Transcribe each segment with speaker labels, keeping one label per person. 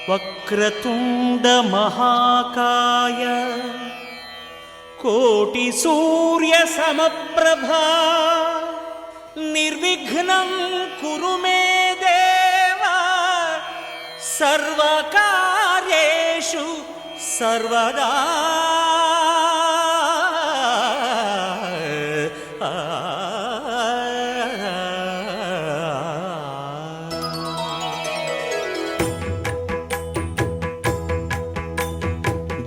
Speaker 1: వక్రతుండ మహాకాయ కోటి సూర్య సమప్రభా నిర్విఘ్నం కురు మే దేవ సర్వకార్యేషు సర్వదా.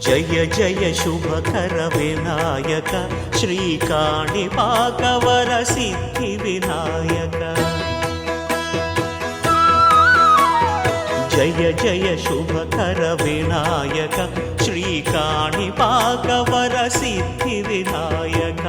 Speaker 1: జయ జయ శుభకర వినాయక శ్రీకాణిపాకవర సిద్ధి వినాయక. జయ జయ శుభకర వినాయక శ్రీకాణిపాకవర సిద్ధి వినాయక.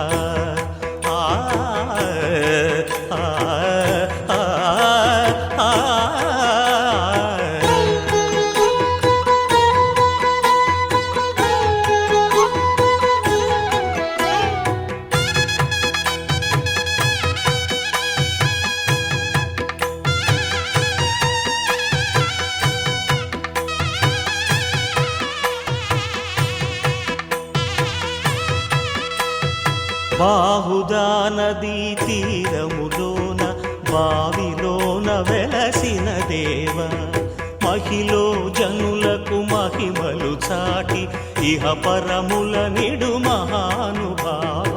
Speaker 1: బాహుదా నదీ తీరములోన బావిలోన వెలసిన దేవ మహిలో జనులకు మహిమలు చాటి ఇహ పరముల నిడు మహానుభావ.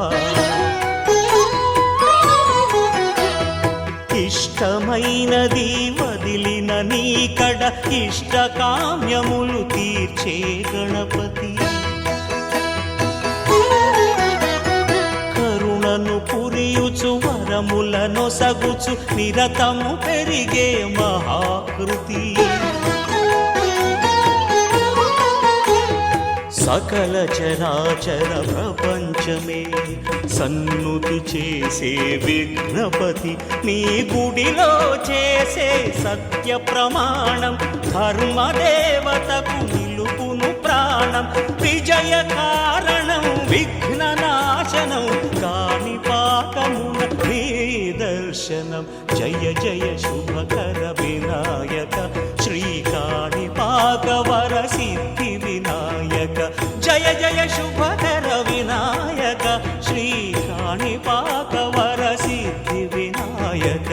Speaker 1: ఇష్టమైనది వదిలిన నీకడ ఇష్ట కామ్యములు తీర్చే గణపతి. పురియుచు వరములను సగుచు నిరతము పెరిగే మహాకృతి. సకల చరాచర ప్రపంచమే సన్నుతి చేసే విఘ్నపతి. నీ గుడిలో చేసే సత్య ప్రమాణం ధర్మదేవతకు నిలుపును ప్రాణం. విజయ కారణం విఘ్న నాశనం కాణిపాకమున నీ దర్శనం. జయ జయ శుభకర వినాయక శ్రీకాణిపాకవర సిద్ధి వినాయక. జయ జయ శుభకర వినాయక శ్రీకాణిపాకవర సిద్ధి వినాయక.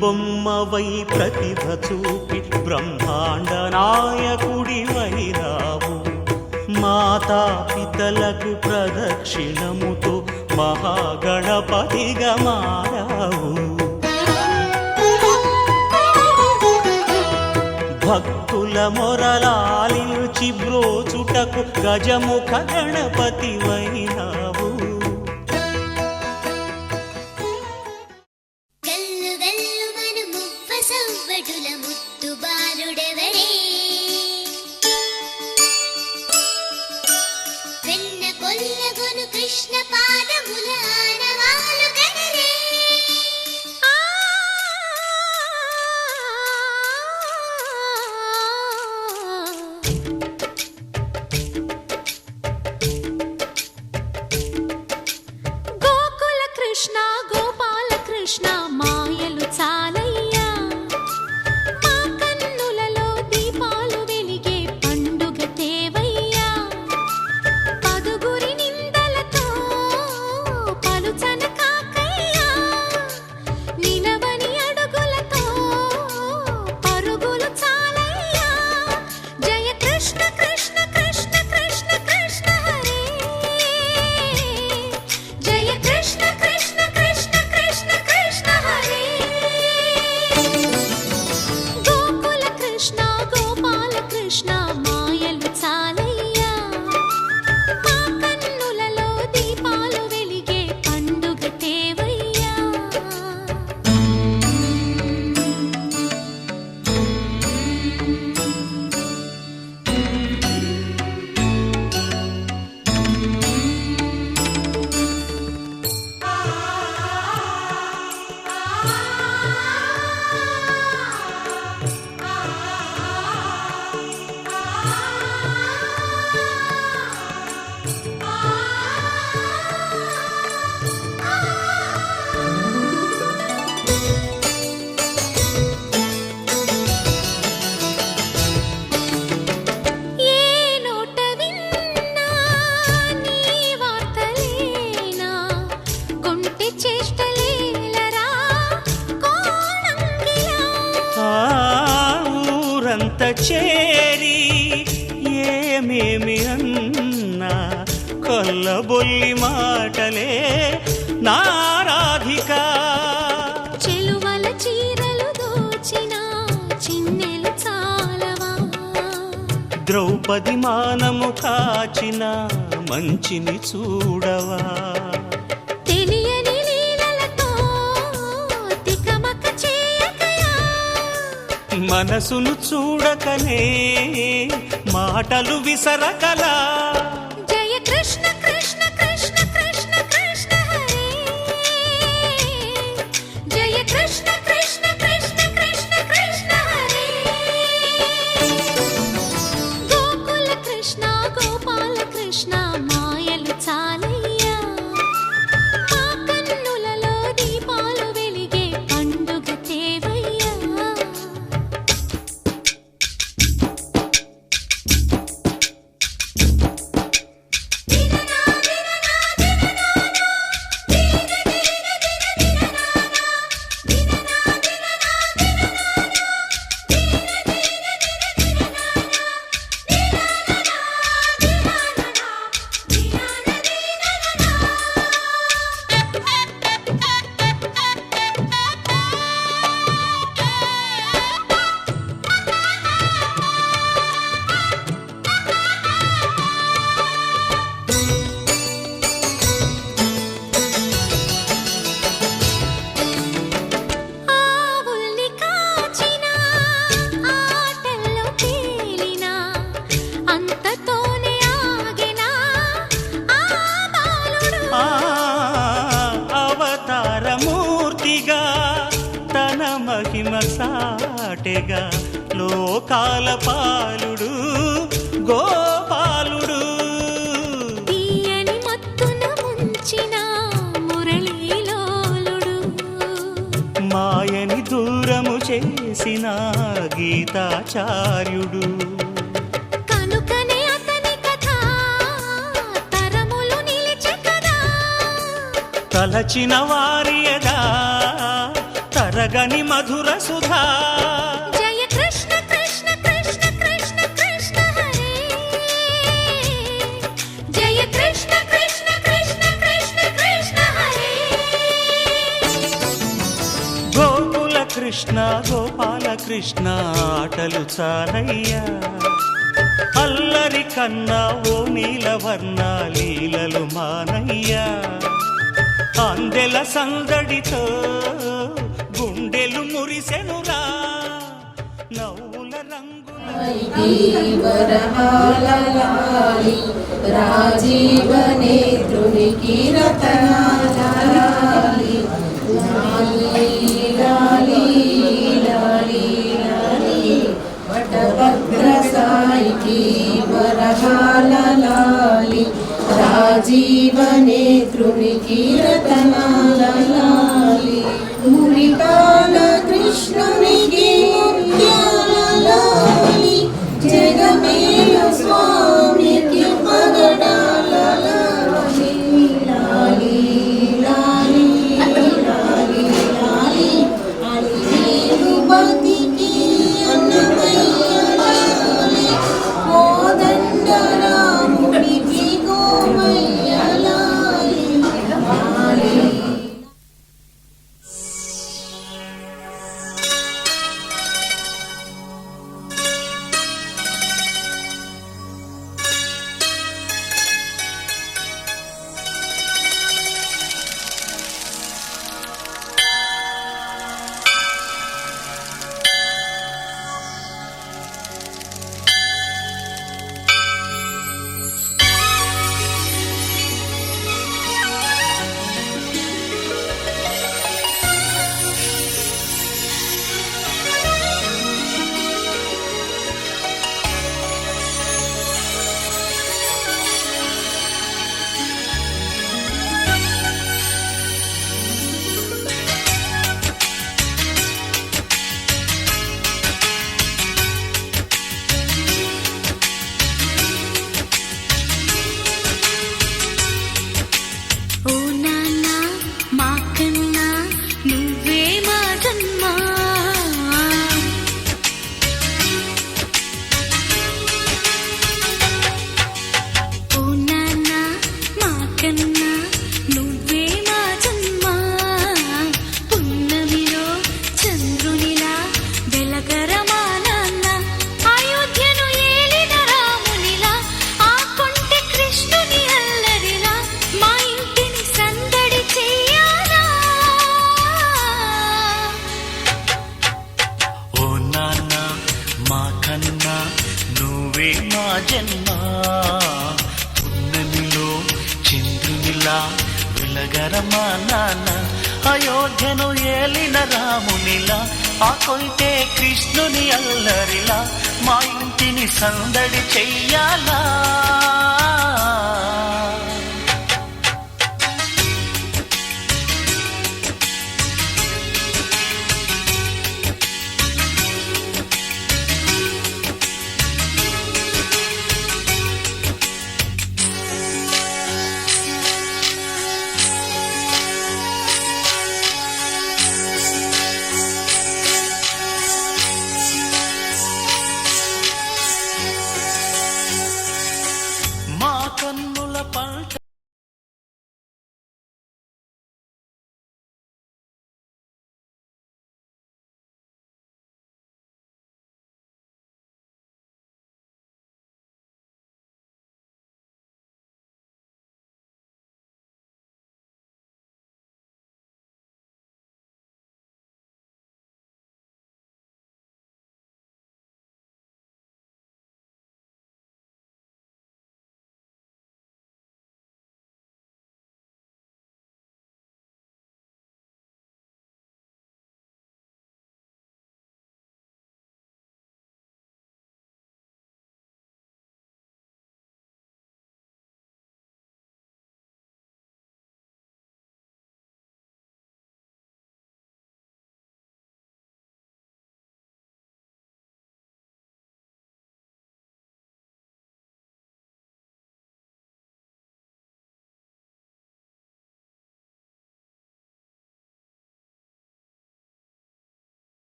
Speaker 1: బొమ్మవై ప్రతిభ చూపి బ్రహ్మాండ నాయకుడి వైరావు. మాతా పితలకు ప్రదక్షిణముతో మహాగణపతిగా మారావు. భక్తుల మొరలాలించి బ్రోచుటకు గజముఖ గణపతి వైనావు.
Speaker 2: కృష్ణ పాదముల ఆనవాలు గనరే. గోకుల కృష్ణ గోపాల కృష్ణ మాయలు చాలయ్యా. మా కన్నులలో దీపాలు వెలిగే పండుగ తేవయ్యా. పదుగురి నిందలతో పలుచన కాకయ్యా. నిలవని అడుగులతో పరుగులు చాలయ్యా. జయ కృష్ణ కృష్ణ కృష్ణ కృష్ణ కృష్ణ హరే. జయ కృష్ణ కృష్ణ కృష్ణ కృష్ణ కృష్ణ
Speaker 1: చేరి ఏమేమి అన్నా కొల్లబొల్లి మాటలే నారాధిక.
Speaker 2: చెలువల చీరలు దోచిన చిన్నెలు చాలవా,
Speaker 1: ద్రౌపది మానము కాచిన మంచిని చూడవా,
Speaker 2: తెలియని లీలలతో తికమక చేయకయా,
Speaker 1: మనసును చూడకనే మాటలు విసరకలా.
Speaker 2: జయ కృష్ణ కృష్ణ కృష్ణ కృష్ణ కృష్ణ హరే, జయ కృష్ణ కృష్ణ కృష్ణ కృష్ణ కృష్ణ హరే. గోకుల కృష్ణ గోపాల కృష్ణ మాయలు చాలయ్యా, మా కన్నులలో దీపాలు వెలిగే పండుగ తేవయ్యా. ఆవుల్ని కాచిన ఆటల్లో తేలిన అంతతోనే ఆగిన ఆ బాలుడు,
Speaker 1: అవతారమూర్తిగా తన మహిమ సాటెగా లోకాల పాలుడు గోపాలుడు.
Speaker 2: తీయని మత్తున ముంచిన మురళీలోలుడు,
Speaker 1: మాయని దూరము చేసిన గీతాచార్యుడు.
Speaker 2: కనుకనే అతని కథ తరములు నిలిచె కదా,
Speaker 1: తలచిన వారియగా తరగని మధుర సుధా.
Speaker 2: జయ కృష్ణ కృష్ణ కృష్ణ కృష్ణ కృష్ణ హరే, జయ కృష్ణ కృష్ణ కృష్ణ కృష్ణ కృష్ణ హరే.
Speaker 1: గోకుల కృష్ణ గోపాల కృష్ణ ఆటలు చాలయ్యా, అల్లరి కన్నా ఓ నీలవర్ణ లీలలు మానయ్యా. అందెల సందడితో గుండెలు మురిసెనురా, నవ్వుల రంగుల
Speaker 3: వరహాలలాలి రాజీవ నేత్రునికి రతనాలాలి, లాలి లాలి లాలి లాలి వటభద్ర సాయికి వరహాలలాలి రాజీవ నేత్రునికి రతనాలాలి, మురిపాల కృష్ణునికి ముత్యాలలాలి, జగమేలు స్వామికి పగడాలలాలి, లాలి లాలి లాలి లాలి అలివేలు బతికి అన్నమయ్యలాలి, కోదండ రాముడికి గోమయ్యలాలి, లాలి.
Speaker 1: జన్మ పున్నమిలో చంద్రునిలా వెలగరమా నాన్న అయోధ్యను ఏలిన రామునిలా ఆ కొంటే కృష్ణుని అల్లరిలా మా ఇంటిని సందడి చెయ్యాలా మా కన్నుల పంట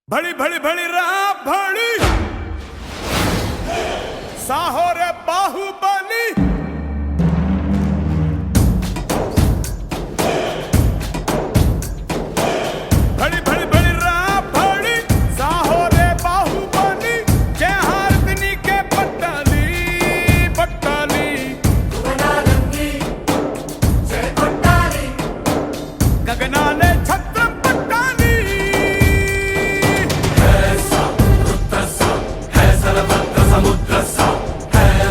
Speaker 4: भड़ी भड़ी भड़ी रहा भड़ी साहो रे बाहुबली भड़ी भड़ी भड़ी रहा भड़ी साहो रे बाहुबली जय हारदिनी के पट्टाली पट्टाली गगना ने छत्र पट्टाली
Speaker 5: समुद्र सा है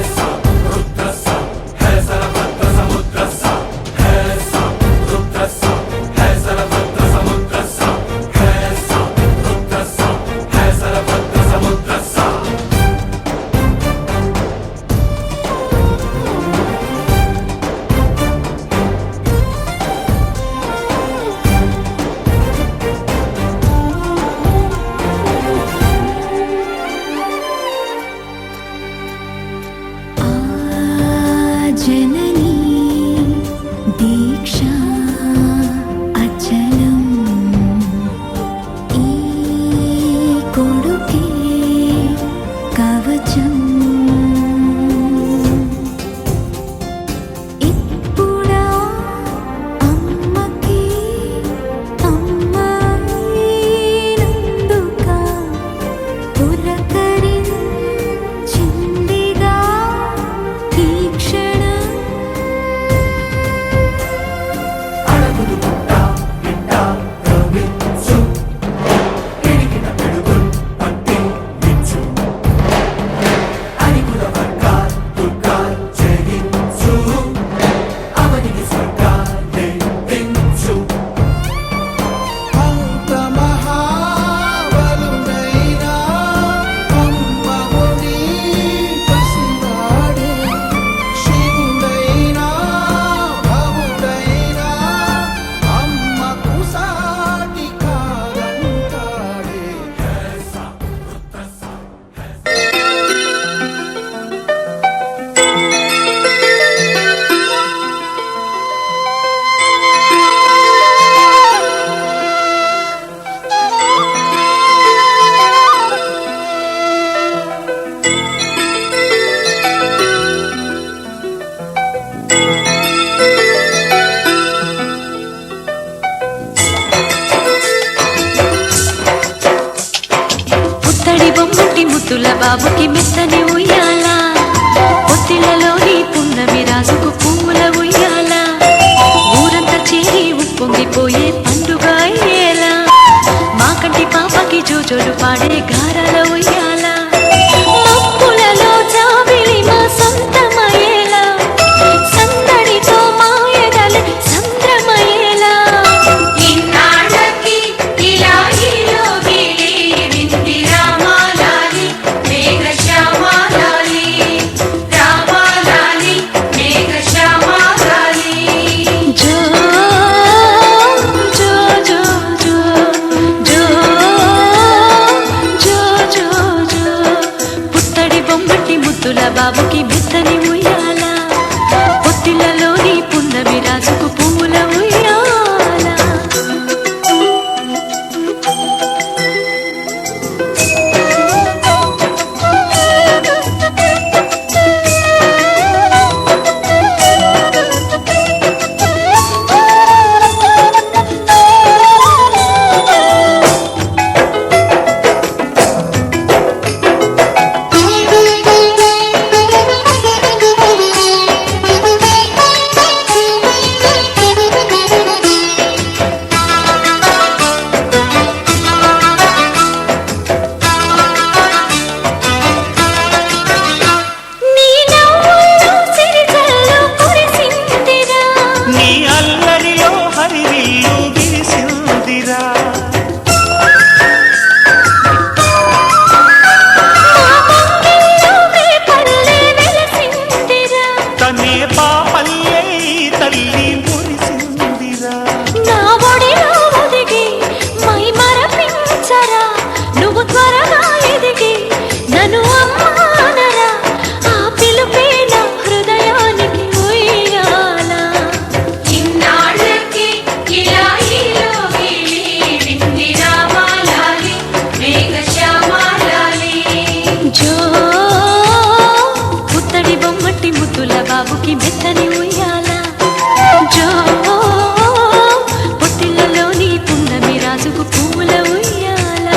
Speaker 2: బాబుకి మెత్తని ఉయ్యాల పొత్తిళ్ళలోని పున్నమి రాజుకు పువ్వుల ఉయ్యాల ఊరంతా చేరి ఉప్పొంగిపోయే పండుగ అయ్యేలా మా కంటి పాపకి జోజోలు పాడే గారాల ఉయ్యాల మప్పులలో జాబిలి మా సొంతమయ్యేలా సందడితో మా ఎదలు సంద్రమయ్యేలా బాబుకి మెత్తని ఉయ్యాల పొత్తిళ్ళలోని పున్నమి రాజుకు పువ్వుల ఉయ్యాల బాబుకి మెత్తని ఉయ్యాల జో పొత్తిళ్ళలోని పున్నమి రాజుకు పువ్వుల ఉయ్యాల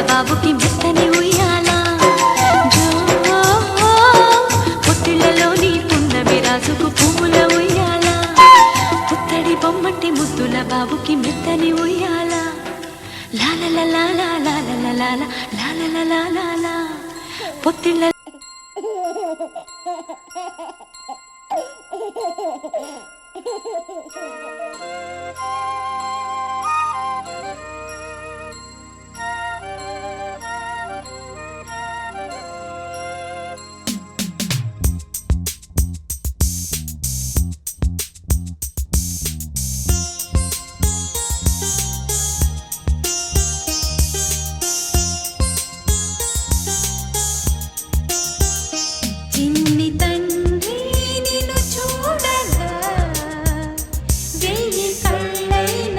Speaker 2: బాబుకి మెత్తని ఉయ్యాల జో పొత్తిళ్ళలోని పున్నమి రాజుకు పువ్వుల ఉయ్యాల పుత్తడి బొమ్మటి ముద్దుల బాబుకి మెత్తని ఉయ్యాల లాలలా పొత్తిళ్ళ చిన్ని తండ్రి నిన్ను చూడగా వెయ్యి కళ్ళైన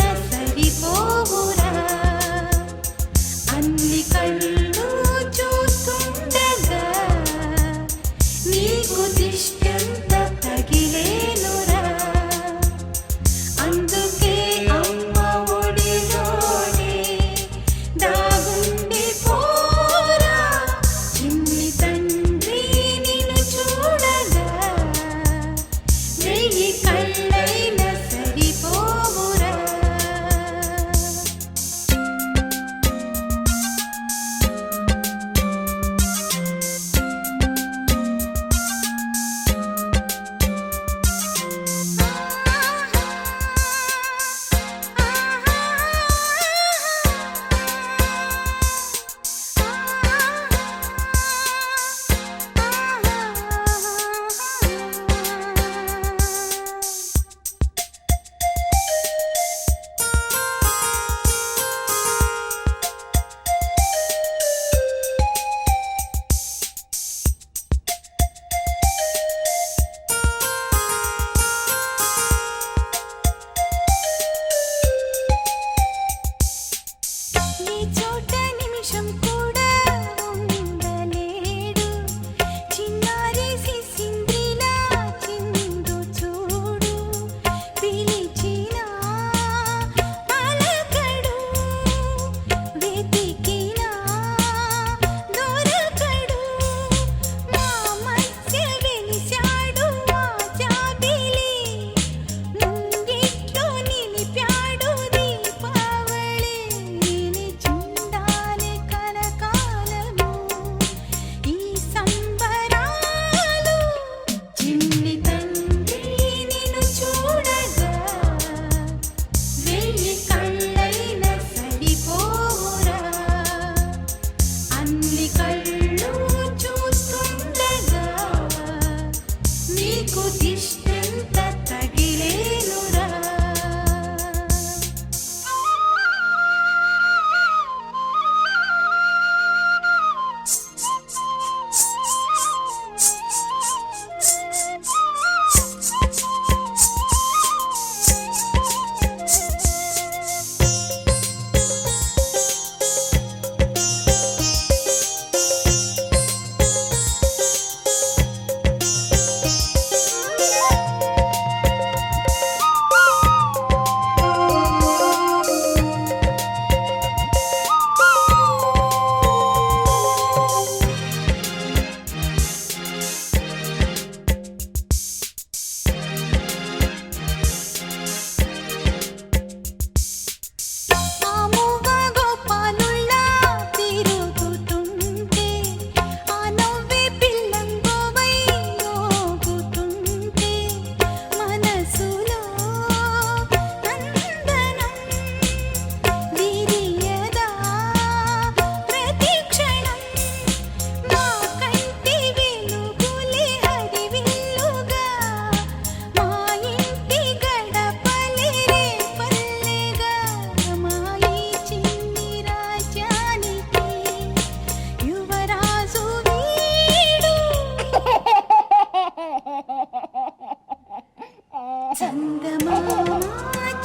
Speaker 2: చందమామ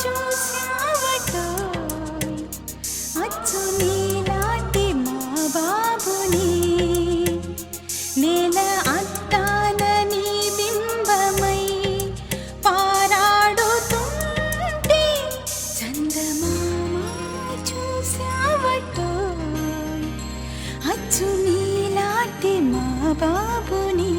Speaker 2: చూశావటోయ్ అచ్చు నీలాంటి మా బాబుని నేల అద్దాన నీ బింబమై పారాడుతుంటే చందమామ చూశావటోయ్ అచ్చు నీలాంటి మా బాబుని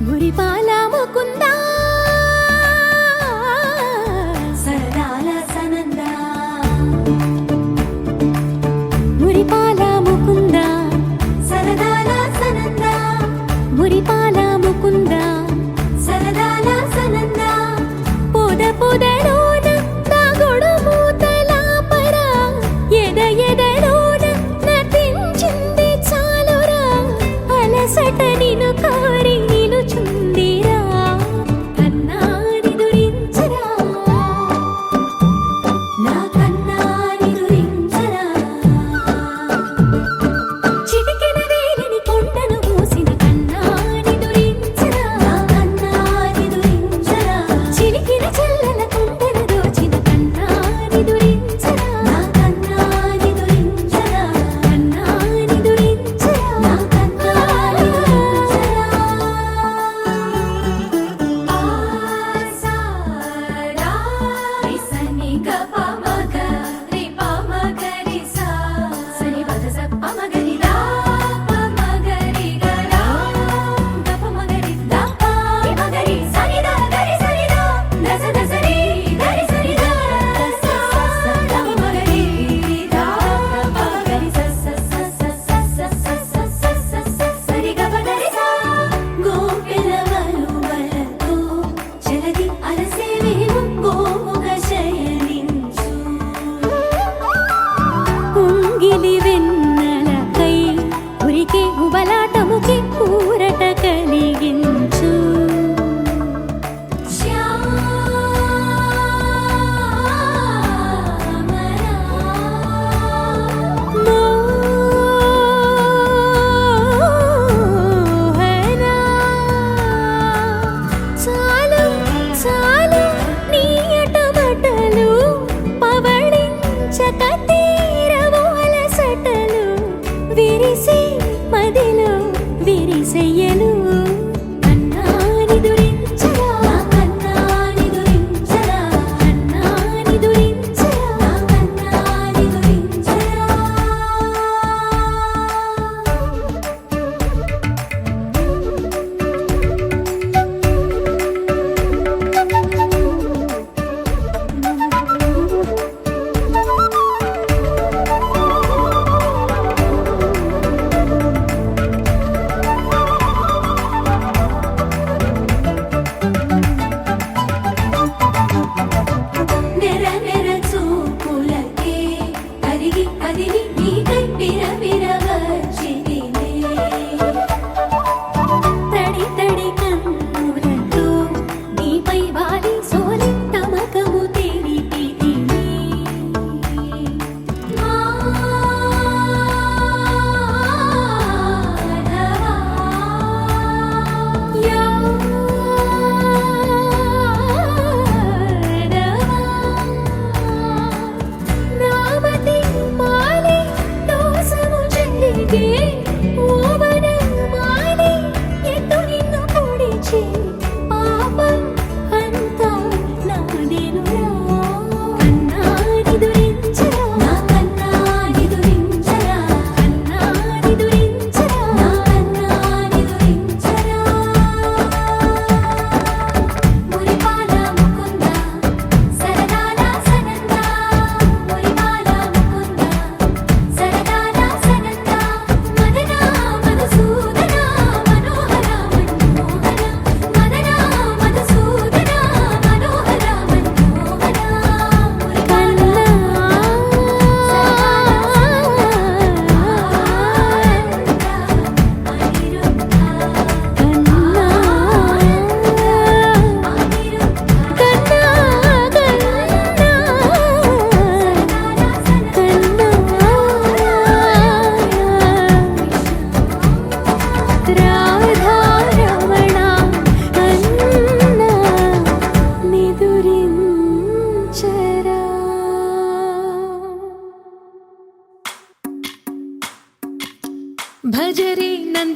Speaker 2: మురిపాల ముకుందా సరదాల సనందా మురిపాల ముకుందా సరదాల సనందా మురిపాల ముకుందా సరదాల సనందా పొద పొదలోన దాగుడు మూతలాపరా ఎద ఎదలోన నటించింది చాలురా అలసట నిన్ను కోరి నిలుచుందిరా కన్నాని దురించరా నా కన్నాని దురించరా చిటికెన వేలిని కొండను మూసిన కన్నాని దురించరా నా కన్నాని దురించరా చిలికిన చల్లల కొండను దోచిన కన్నాని దురించరా నా కన్నాని దురించరా కన్నాని దురించరా నా కన్నాని దురించరా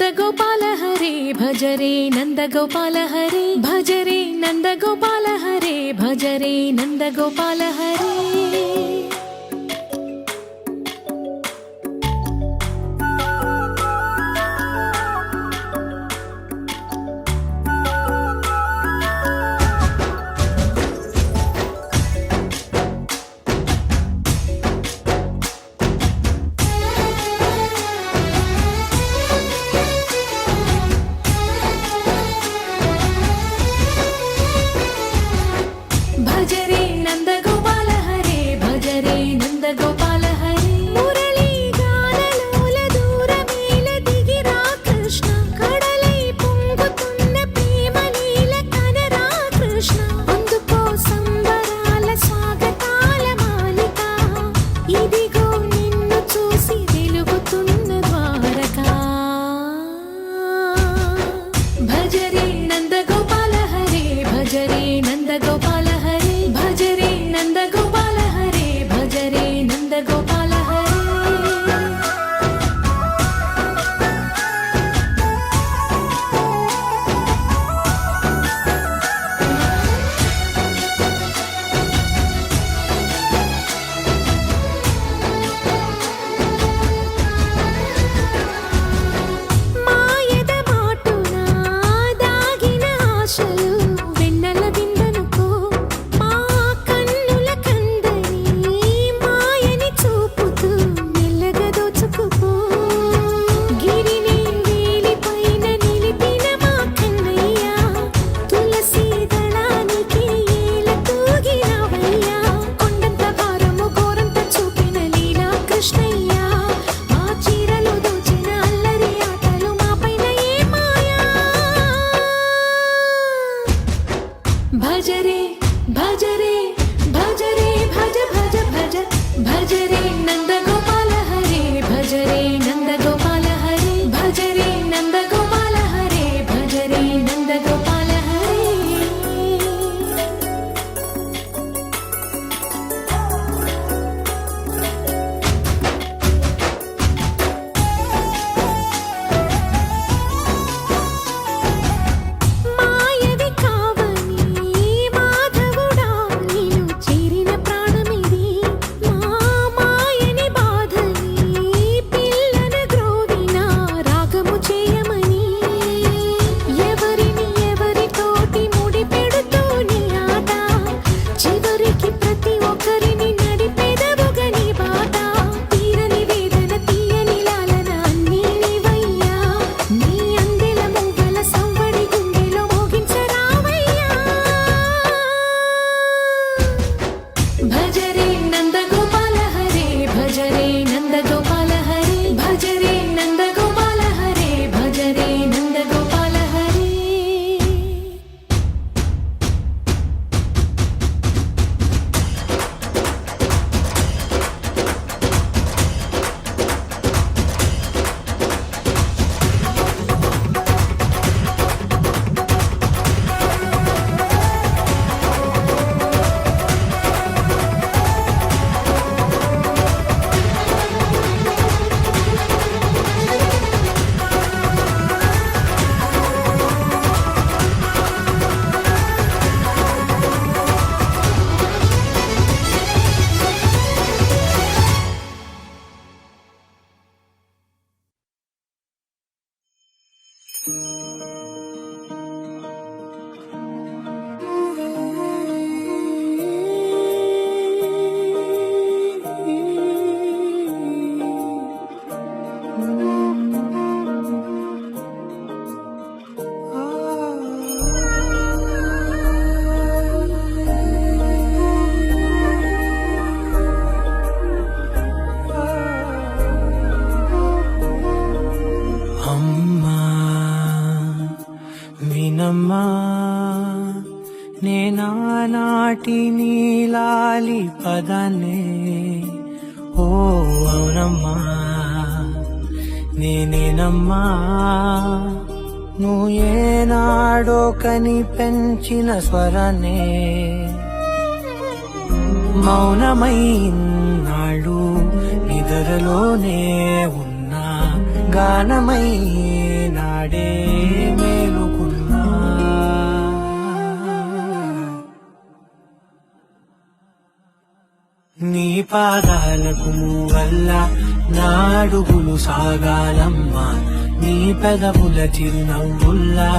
Speaker 2: నందగోపాల హరే భజరే నందగోపాల హరే భజరే నందగోపాల హరే భజరే నందగోపాల హరే భజరే నందగోపాల హరే భజరే నందగోపాల హరే మురళీ గానలోల దూరమేల దిగిరా కృష్ణ కడలై పొంగుతున్న ప్రేమ లీల కనరా కృష్ణ అందుకో సంబరాల స్వాగతాల మాలిక ఇదిగో నిన్ను చూసి వెలుగుతున్న ద్వారకా భజరే నందగోపాల హరే భజరే నందగోపాల హరే భజరే నందగోపాల హరే భజరే నందగోపాల హరే మాయద మాటున దాగిన ఆశలు వెన్నెల విందనుకో మా కన్నుల కందని మాయని చూపుతూ మెల్లగా దోచుకుపో గిరిని వేలిపైన నిలిపిన మా కన్నయ్య తులసి దళానికి ఏల తూగినవయ్యా కొండంత భారము గోరంత చూపిన లీలా కృష్ణయ్య మా చీరలు దోచిన అల్లరి ఆటలు మాపైన ఏ మాయా భజరే భజరే భజరే భజ భజ భజ భజరే నందగోపాల హరే భజరే నందగోపాల హరే భజరే నందగోపాల హరే భజరే నందగోపాల హరే మాయవి కావని మాధవుడా నీలో చేరిన ప్రాణమిది మా మాయని బాధని పిల్లన గ్రోవిన రాగము చేయమని ఎవరిని ఎవరితోటి ముడి పెడుతూ నీ ఆట చివరికి ప్రతి ఒక్కరిని నడిపెదవుగా నీ బాట తీరని వేదన తీయని లాలన అన్నీ నీవయ్యా నీ అందెల మూగల సవ్వడి గుండెలో మోగించరావయ్యా భజరే నందగోపాల హరే భజరే నందగోపాల హరే భజరే నందగోపాల హరే భజరే నందగోపాల హరే
Speaker 1: అమ్మా వినమ్మా నేనానాటి నీలాలి పదనే ఓ అవునమ్మా నేనేనమ్మా నువ్వు ఏనాడో కని పెంచిన స్వరనే మౌనమైనాడు నిద్రలోనే ఉన్నా గానమై నాడే మేలుకున్నా. నీ పాదాలకు వల్ల నా అడుగులు సాగాలమ్మా. నీ పెదవుల చిరునవ్వుల్లా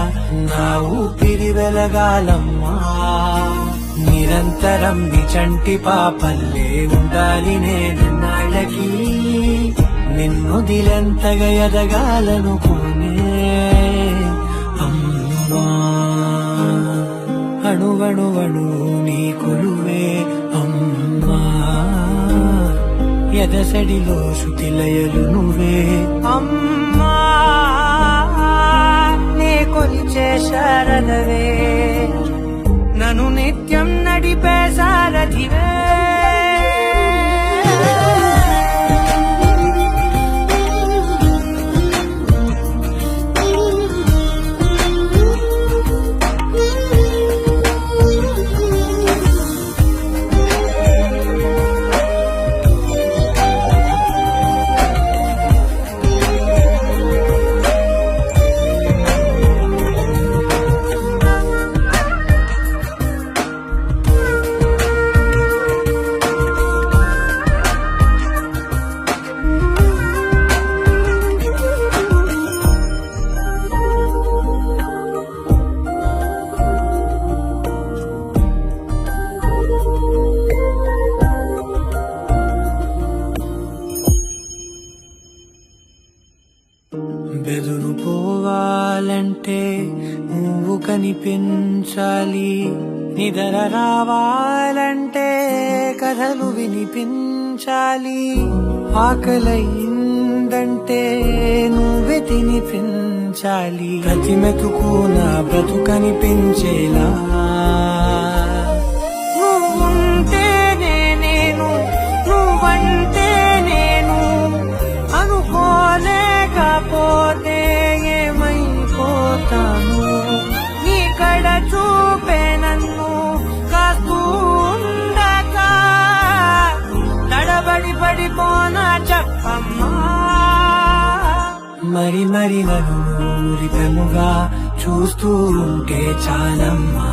Speaker 1: నా ఊపిరి వెలగాలమ్మా. నిరంతరం నీ చంటి పాపల్లే ఉండాలి నేనన్నాళ్ళకి. నిన్నొదిలెంతగా ఎదగాలనుకోనే అమ్మా. అణువణువణు నీ కొలువే అమ్మా. ఎదసడిలో శృతిలయలు నువ్వే అమ్మా. నే కొలిచే శారదవే నన్ను నిత్యం నడిపే సారథివే. బెదురుకోవాలంటే నువ్వు కనిపించాలి. నిద్ర రావాలంటే కథలు వినిపించాలి. ఆకలైందంటే నువ్వే తినిపించాలి. ప్రతి మెతుకు నా బ్రతుకనిపించేలా నువ్వుంటేనే నేను, నువ్వంటే నేను. అనుకోలేకపోతే ఏమైపోతాను. నీ కడ చూపే నన్ను కాస్తూ ఉండగా తడబడి పడిపోనా చెప్పమ్మా. మరి మరి నన్ను ఊరిపెముగా చూస్తూ ఉంటే చాలమ్మా.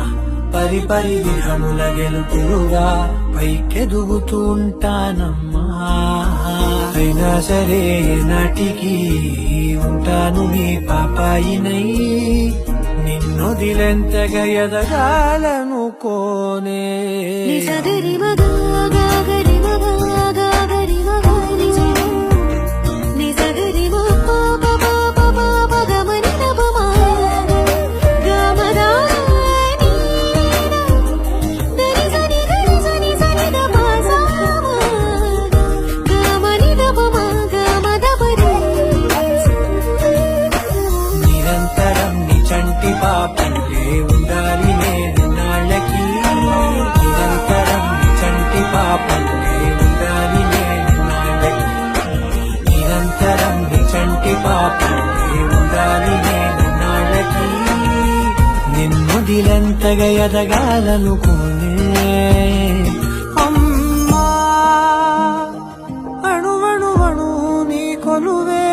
Speaker 1: పరి పరి విధముల గెలుపులుగా పైకెదుగుతూ ఉంటానమ్మా. అయినా సరే నాటికి ఉంటాను నీ పాపాయినై. నిన్నొదిలెంతగా ఎదగాలనుకోనే.
Speaker 2: నిసగరి మగా గాగరి మగా గాగరి మగా నిజమా. నిసగరి మగా పాపా పాపా పగమని నబమా. గమదా దరి సని గరి సని సని దపా సామా. గమని దపమా గమదపరి.
Speaker 1: నిరంతరం నీ చంటి పాపల్లే ఉండాలి నేను నాళ్ళకి. నిరంతరం నీ చంటి పాపల్లే ఉండాలి నేను నాళ్ళకి. నిరంతరం నీ చంటి పాపల్లే ఉండాలి నేను నాళ్ళకి. నిన్నొదిలెంతగా ఎదగాలనుకోనే అమ్మా. అణువణువణు నీ కొలువే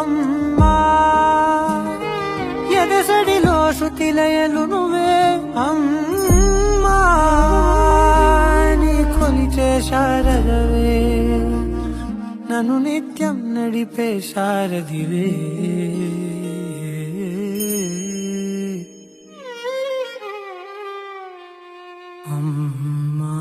Speaker 1: అమ్మా. ఎదసడిలో శృతిలయలు నువ్వే అమ్మా. నీ కొలిచే శారదవే నన్ను నిత్యం నడిపే శారదివే. అమ్మా.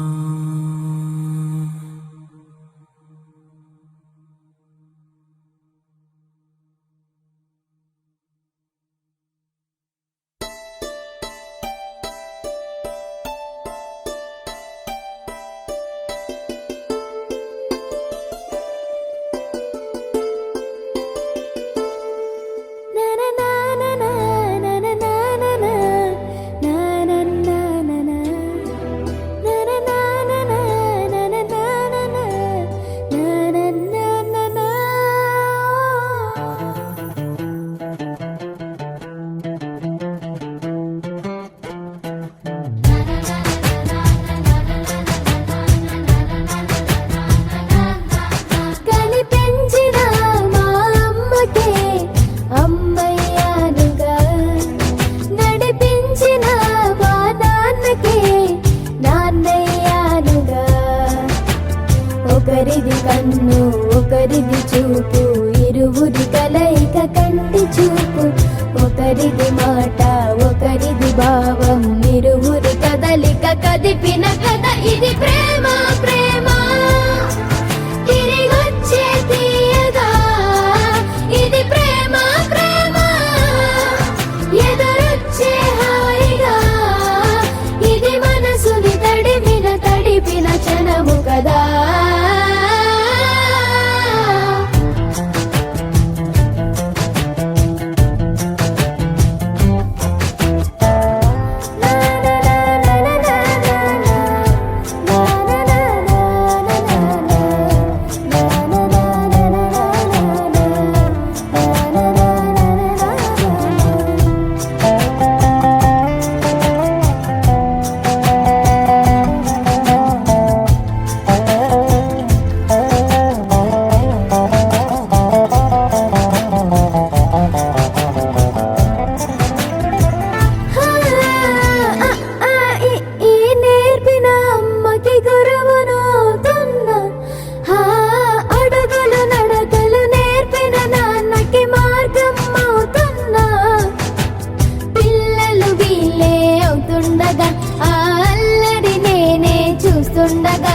Speaker 5: చూస్తుండగా ఆ అల్లరి నేనే చూస్తుండగా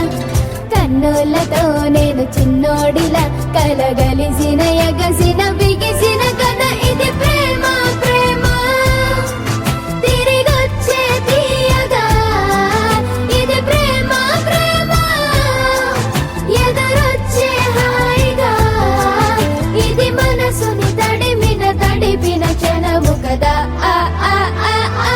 Speaker 5: కన్నులతో నేను చిన్నోడిలా కలగలిసిన ఎగసిన బిగిసిన కథ ఇది ప్రేమ ప్రేమ తిరిగొచ్చే తీయగా ఇది ప్రేమ ప్రేమ ఎదురొచ్చే హాయిగా ఇది మనసుని తడిపిన క్షణము కదా ఆ ఆ ఆ ఆ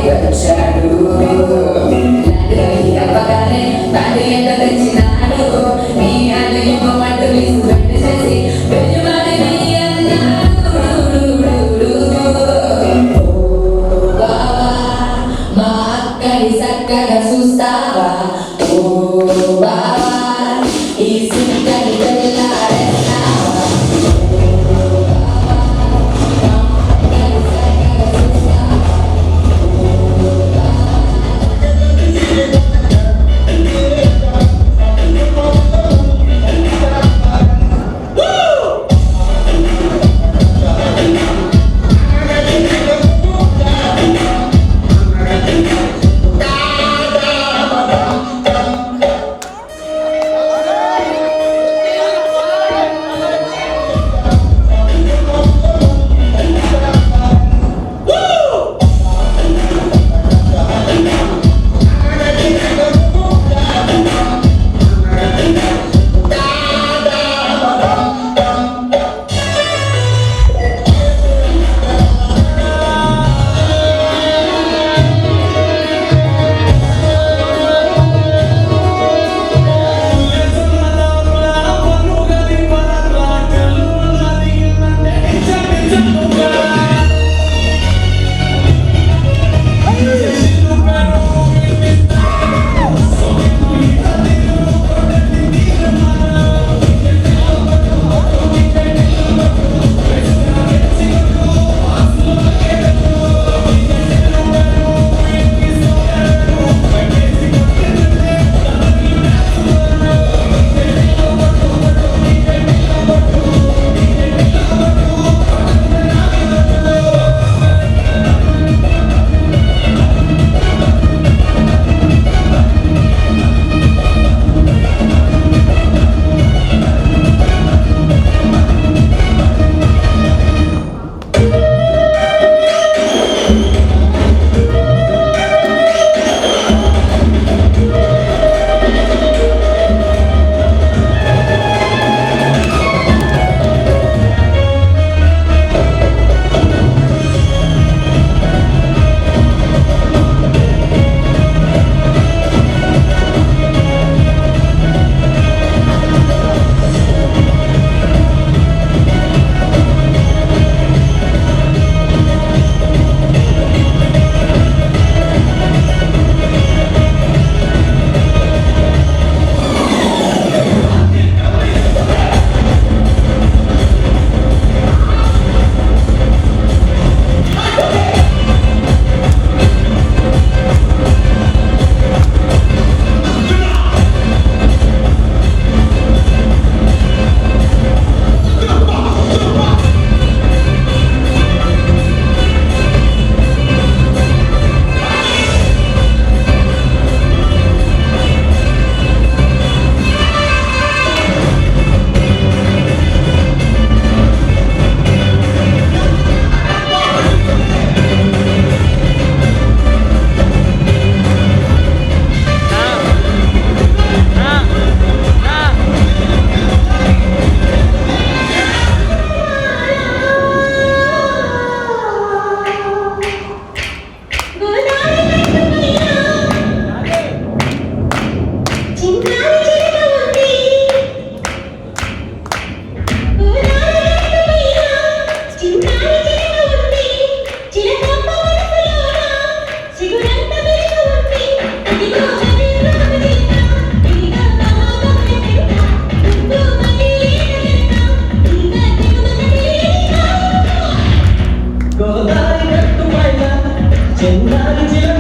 Speaker 6: వచ్చాడు చెప్పగానే తండ్రి ఎంత తెచ్చినాడు నీ అన్నయ్య మట్టు విసుగట్టు చేసి పెళ్ళిమని నీ అన్నాడు బావా మా అక్కని చక్కగా చూస్తావా ఓ బావా ఈ సుక్కని వెళ్ళాడేస్తావా
Speaker 7: గోదావరి గట్టు పైన చెన్నారి చిలక